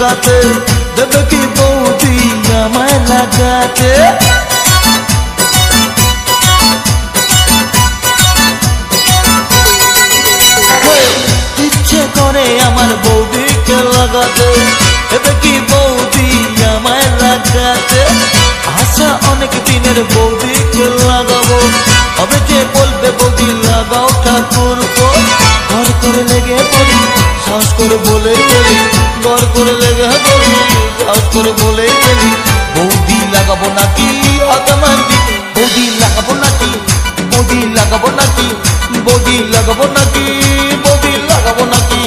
লাগাতে দেবে কি বৌদি আমায় লাগাতে ইচ্ছে করে আমার বৌদিকে লাগাতে দেবে কি বৌদি আমায় লাগাতে আশা অনেক দিনের বৌদিকে লাগাবো হবে যে বলবে বৌদি লাগাও ঠাকুর ঘর করে লেগে পড়ি সাহস করে বলে ফেলি ঘর করে লেগে পড়ি সাহস করে বলে ফেলি বৌদি লাগাবো নাকি অতমান্দি বৌদি লাগাবো নাকি বৌদি লাগাবো নাকি বৌদি লাগাবো নাকি বৌদি লাগাবো নাকি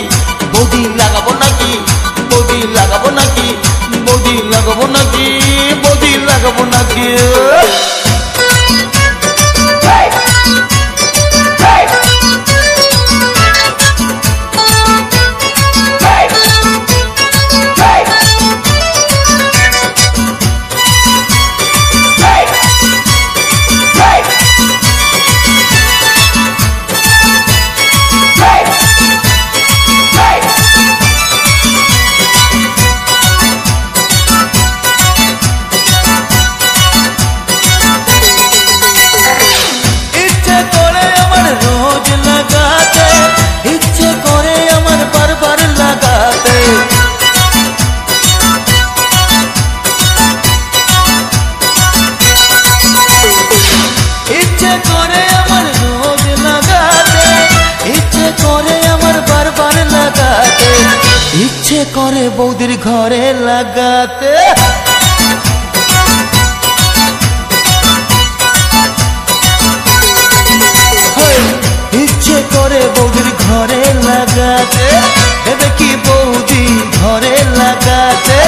বৌদি লাগাবো নাকি বৌদি লাগাবো নাকি বৌদি লাগাবো নাকি বৌদি লাগাবো নাকি ইচ্ছে করে বৌদির ঘরে লাগাতে ইচ্ছে করে বৌদির ঘরে লাগাতে দেবে কি বৌদি ঘরে লাগাতে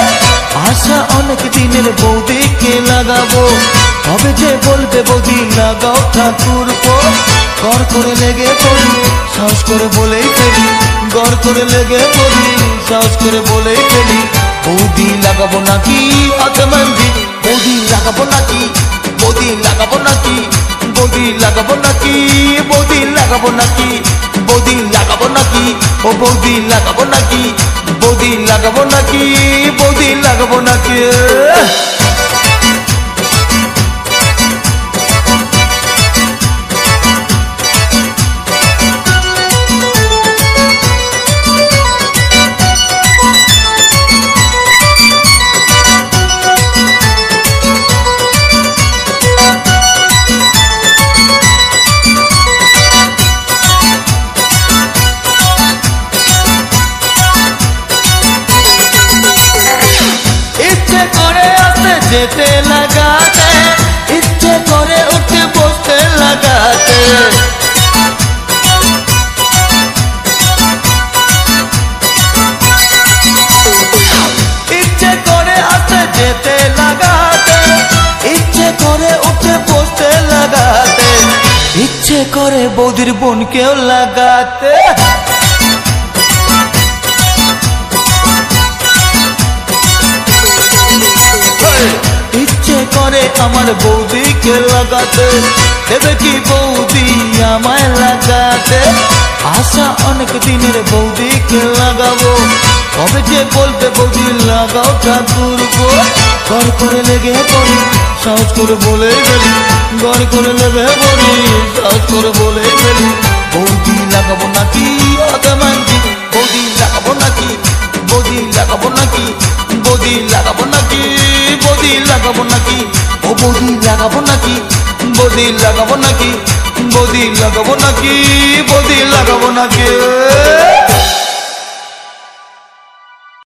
আশা অনেক দিনের বৌদিকে লাগাবো হবে যে বলবে বৌদি লাগাও ঠাকুর ঘর করে লেগে পড়ি সাহস করে বলেই ফেলি ঘর করে লেগে পড়ি সাহস করে বলেই ফেলি বৌদি লাগাবো নাকি অতমান্দি বৌদি লাগাবো নাকি বৌদি লাগাবো নাকি বৌদি লাগাবো নাকি বৌদি লাগাবো নাকি বৌদি লাগাবো নাকি ও বৌদি লাগাবো নাকি বৌদি লাগাবো নাকি বৌদি লাগাবো নাকি যেতে লাগাতে ইচ্ছে করে উঠে বসতে লাগাতে ইচ্ছে করে আসতে যেতে লাগাতে ইচ্ছে করে উঠে বসতে লাগাতে ইচ্ছে করে বৌদির বোনকেও লাগাতে ইচ্ছে করে আমার বৌদিকে লাগাতে দেবে কি বৌদি আমায় লাগাতে আশা অনেক দিনের বৌদিকে লাগাবো হবে যে বলবে বৌদি লাগাও ঠাকুর ঘর করে লেগে পড়ি সাহস করে বলে ফেলি ঘর করে লেগে পড়ি সাহস করে বলে ফেলি বৌদি লাগাবো নাকি অতমান্দি বৌদি লাগাবো নাকি বৌদি লাগাবো নাকি বৌদি লাগাবো নাকি বৌদি লাগাবো নাকি ও বৌদি লাগাবো নাকি বৌদি লাগাবো নাকি বৌদি লাগাবো নাকি বৌদি লাগাবো নাকি